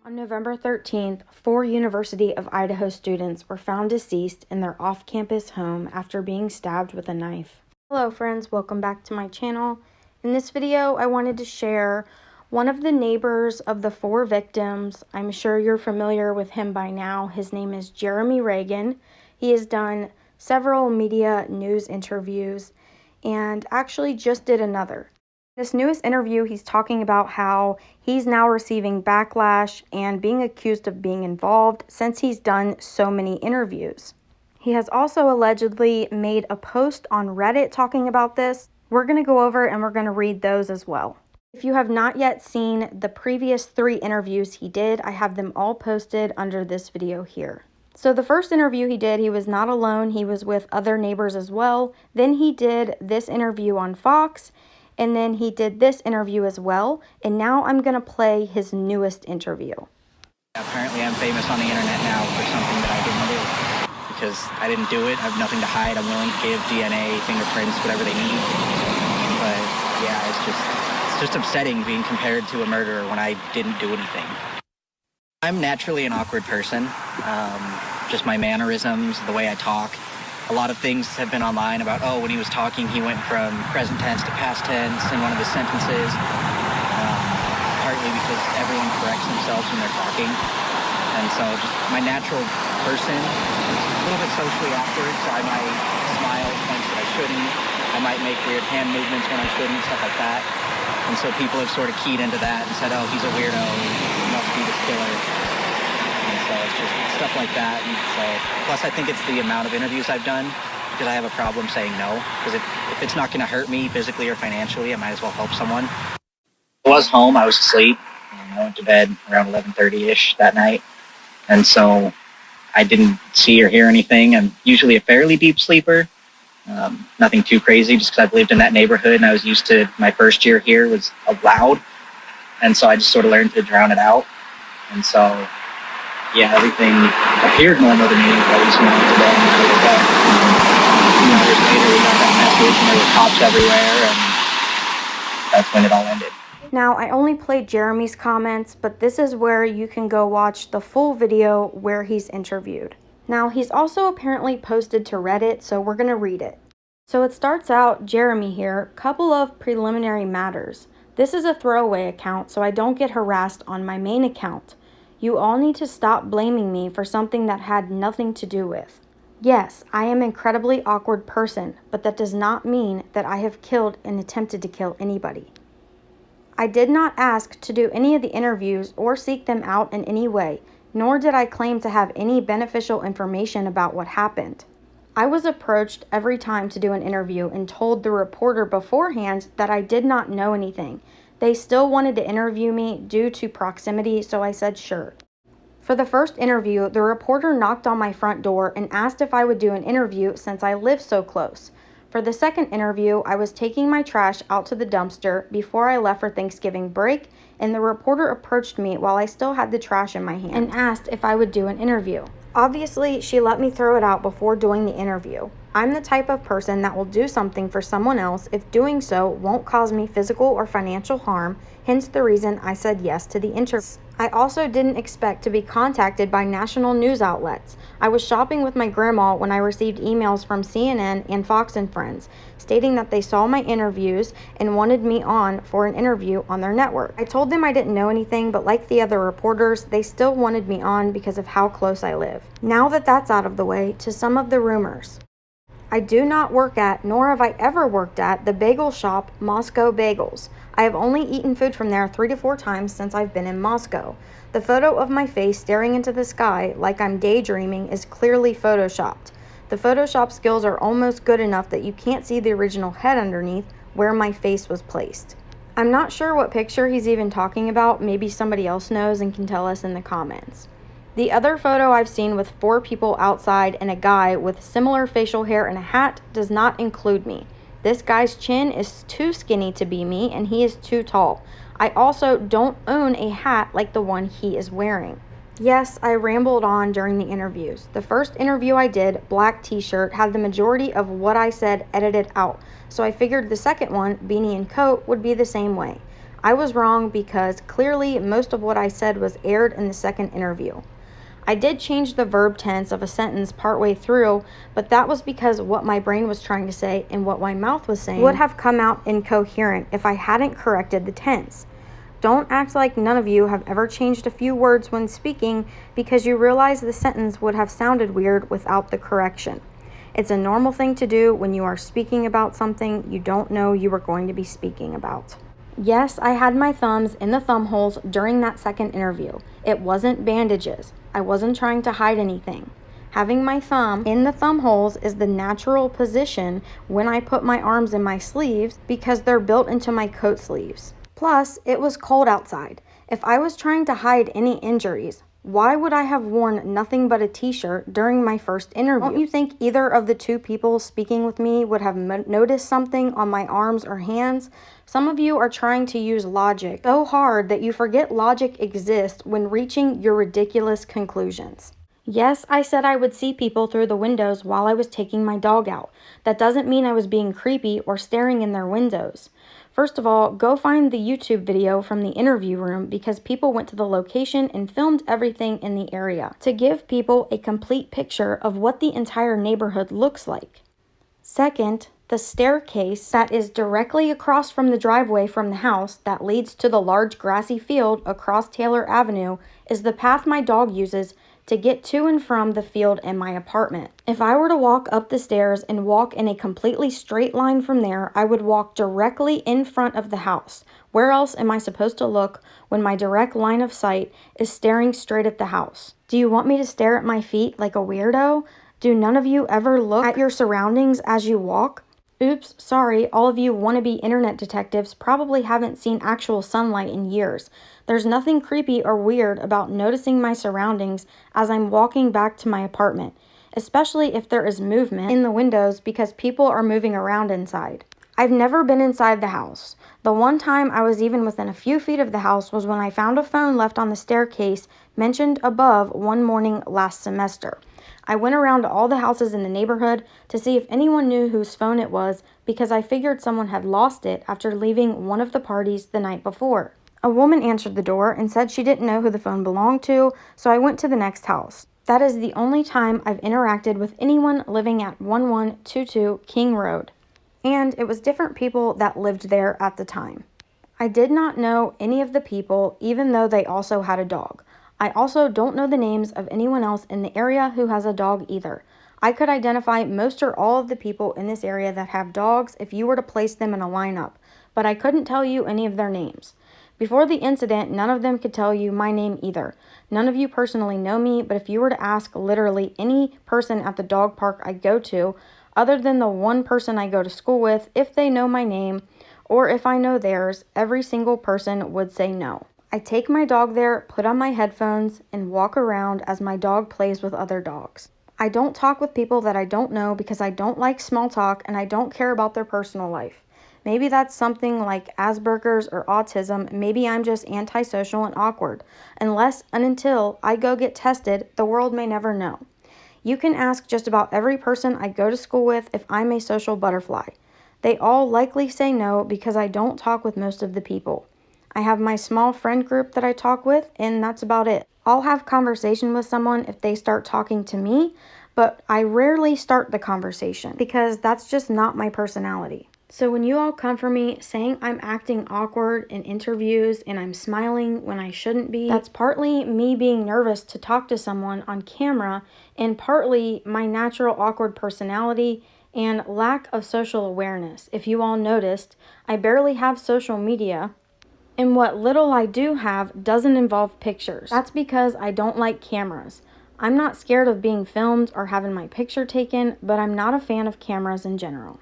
On November 13th, 4 University of Idaho students were found deceased in their off-campus home after being stabbed with a knife. Hello friends, welcome back to my channel. In this video, I wanted to share one of the neighbors of the 4 victims. I'm sure you're familiar with him by now. His name is Jeremy Reagan. He has done several media news interviews and actually just did another. This newest interview, he's talking about how he's now receiving backlash and being accused of being involved since he's done so many interviews. He has also allegedly made a post on Reddit talking about this. We're going to go over and we're going to read those as well. If you have not yet seen the previous 3 interviews he did, I have them all posted under this video here. So the first interview he did, he was not alone. He was with other neighbors as well. Then he did this interview on Fox. And then he did this interview as well. And now I'm going to play his newest interview. Apparently I'm famous on the internet now for something that I didn't do. Because I didn't do it. I have nothing to hide. I'm willing to give DNA, fingerprints, whatever they need. But yeah, it's just upsetting being compared to a murderer when I didn't do anything. I'm naturally an awkward person. Just my mannerisms, the way I talk. A lot of things have been online about, oh, when he was talking, he went from present tense to past tense in one of his sentences, partly because everyone corrects themselves when they're talking. And so just my natural person is a little bit socially awkward, so I might smile at points that I shouldn't. I might make weird hand movements when I shouldn't, stuff like that. And so people have sort of keyed into that and said, oh, he's a weirdo, he must be this killer. So it's just stuff like that. And so, plus I think it's the amount of interviews I've done, because I have a problem saying no. Because if it's not going to hurt me physically or financially, I might as well help someone. I was home, I was asleep, and I went to bed around 11:30-ish that night. And so I didn't see or hear anything. I'm usually a fairly deep sleeper. Nothing too crazy, just because I've lived in that neighborhood and I was used to, my first year here was loud. And so I just sort of learned to drown it out. And so yeah, everything appeared normal to me, at least when I went to bed and I woke up. 2 hours later, we got that message and there were cops everywhere, and that's when it all ended. Now, I only played Jeremy's comments, but this is where you can go watch the full video where he's interviewed. Now, he's also apparently posted to Reddit, so we're going to read it. So it starts out, Jeremy here, couple of preliminary matters. This is a throwaway account, so I don't get harassed on my main account. You all need to stop blaming me for something that had nothing to do with. Yes, I am an incredibly awkward person, but that does not mean that I have killed and attempted to kill anybody. I did not ask to do any of the interviews or seek them out in any way, nor did I claim to have any beneficial information about what happened. I was approached every time to do an interview and told the reporter beforehand that I did not know anything. They still wanted to interview me due to proximity, so I said sure. For the first interview, the reporter knocked on my front door and asked if I would do an interview since I live so close. For the second interview, I was taking my trash out to the dumpster before I left for Thanksgiving break, and the reporter approached me while I still had the trash in my hand and asked if I would do an interview. Obviously, she let me throw it out before doing the interview. I'm the type of person that will do something for someone else if doing so won't cause me physical or financial harm, hence the reason I said yes to the interview. I also didn't expect to be contacted by national news outlets. I was shopping with my grandma when I received emails from CNN and Fox and Friends stating that they saw my interviews and wanted me on for an interview on their network. I told them I didn't know anything, but like the other reporters, they still wanted me on because of how close I live. Now that that's out of the way, to some of the rumors. I do not work at, nor have I ever worked at, the bagel shop Moscow Bagels. I have only eaten food from there 3 to 4 times since I've been in Moscow. The photo of my face staring into the sky like I'm daydreaming is clearly photoshopped. The Photoshop skills are almost good enough that you can't see the original head underneath where my face was placed. I'm not sure what picture he's even talking about. Maybe somebody else knows and can tell us in the comments. The other photo I've seen with 4 people outside and a guy with similar facial hair and a hat does not include me. This guy's chin is too skinny to be me and he is too tall. I also don't own a hat like the one he is wearing. Yes, I rambled on during the interviews. The first interview I did, black t-shirt, had the majority of what I said edited out, so I figured the second one, beanie and coat, would be the same way. I was wrong because clearly most of what I said was aired in the second interview. I did change the verb tense of a sentence partway through, but that was because what my brain was trying to say and what my mouth was saying would have come out incoherent if I hadn't corrected the tense. Don't act like none of you have ever changed a few words when speaking because you realize the sentence would have sounded weird without the correction. It's a normal thing to do when you are speaking about something you don't know you were going to be speaking about. Yes, I had my thumbs in the thumb holes during that second interview. It wasn't bandages. I wasn't trying to hide anything. Having my thumb in the thumb holes is the natural position when I put my arms in my sleeves because they're built into my coat sleeves. Plus, it was cold outside. If I was trying to hide any injuries, why would I have worn nothing but a t-shirt during my first interview? Don't you think either of the two people speaking with me would have noticed something on my arms or hands? Some of you are trying to use logic so hard that you forget logic exists when reaching your ridiculous conclusions. Yes, I said I would see people through the windows while I was taking my dog out. That doesn't mean I was being creepy or staring in their windows. First of all, go find the YouTube video from the interview room because people went to the location and filmed everything in the area to give people a complete picture of what the entire neighborhood looks like. Second, the staircase that is directly across from the driveway from the house that leads to the large grassy field across Taylor Avenue is the path my dog uses to get to and from the field and my apartment. If I were to walk up the stairs and walk in a completely straight line from there, I would walk directly in front of the house. Where else am I supposed to look when my direct line of sight is staring straight at the house? Do you want me to stare at my feet like a weirdo? Do none of you ever look at your surroundings as you walk? Oops, sorry, all of you wannabe internet detectives probably haven't seen actual sunlight in years. There's nothing creepy or weird about noticing my surroundings as I'm walking back to my apartment, especially if there is movement in the windows because people are moving around inside. I've never been inside the house. The one time I was even within a few feet of the house was when I found a phone left on the staircase mentioned above one morning last semester. I went around to all the houses in the neighborhood to see if anyone knew whose phone it was because I figured someone had lost it after leaving one of the parties the night before. A woman answered the door and said she didn't know who the phone belonged to, so I went to the next house. That is the only time I've interacted with anyone living at 1122 King Road. And it was different people that lived there at the time. I did not know any of the people, even though they also had a dog. I also don't know the names of anyone else in the area who has a dog either. I could identify most or all of the people in this area that have dogs if you were to place them in a lineup, but I couldn't tell you any of their names. Before the incident, none of them could tell you my name either. None of you personally know me, but if you were to ask literally any person at the dog park I go to, other than the one person I go to school with, if they know my name or if I know theirs, every single person would say no. I take my dog there, put on my headphones, and walk around as my dog plays with other dogs. I don't talk with people that I don't know because I don't like small talk and I don't care about their personal life. Maybe that's something like Asperger's or autism. Maybe I'm just antisocial and awkward. Unless and until I go get tested, the world may never know. You can ask just about every person I go to school with if I'm a social butterfly. They all likely say no because I don't talk with most of the people. I have my small friend group that I talk with, and that's about it. I'll have conversation with someone if they start talking to me, but I rarely start the conversation because that's just not my personality. So when you all come for me saying I'm acting awkward in interviews and I'm smiling when I shouldn't be, that's partly me being nervous to talk to someone on camera and partly my natural awkward personality and lack of social awareness. If you all noticed, I barely have social media. And what little I do have doesn't involve pictures. That's because I don't like cameras. I'm not scared of being filmed or having my picture taken, but I'm not a fan of cameras in general.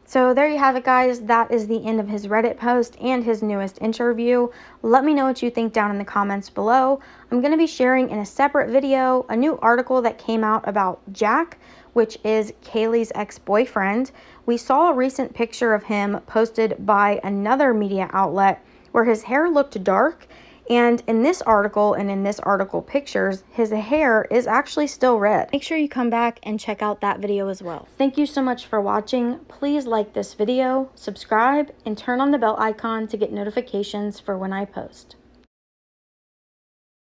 So there you have it, guys. That is the end of his Reddit post and his newest interview. Let me know what you think down in the comments below. I'm going to be sharing in a separate video a new article that came out about Jack, which is Kaylee's ex-boyfriend. We saw a recent picture of him posted by another media outlet where his hair looked dark And in this article and in this article pictures, his hair is actually still red. Make sure you come back and check out that video as well. Thank you so much for watching. Please like this video, subscribe, and turn on the bell icon to get notifications for when I post.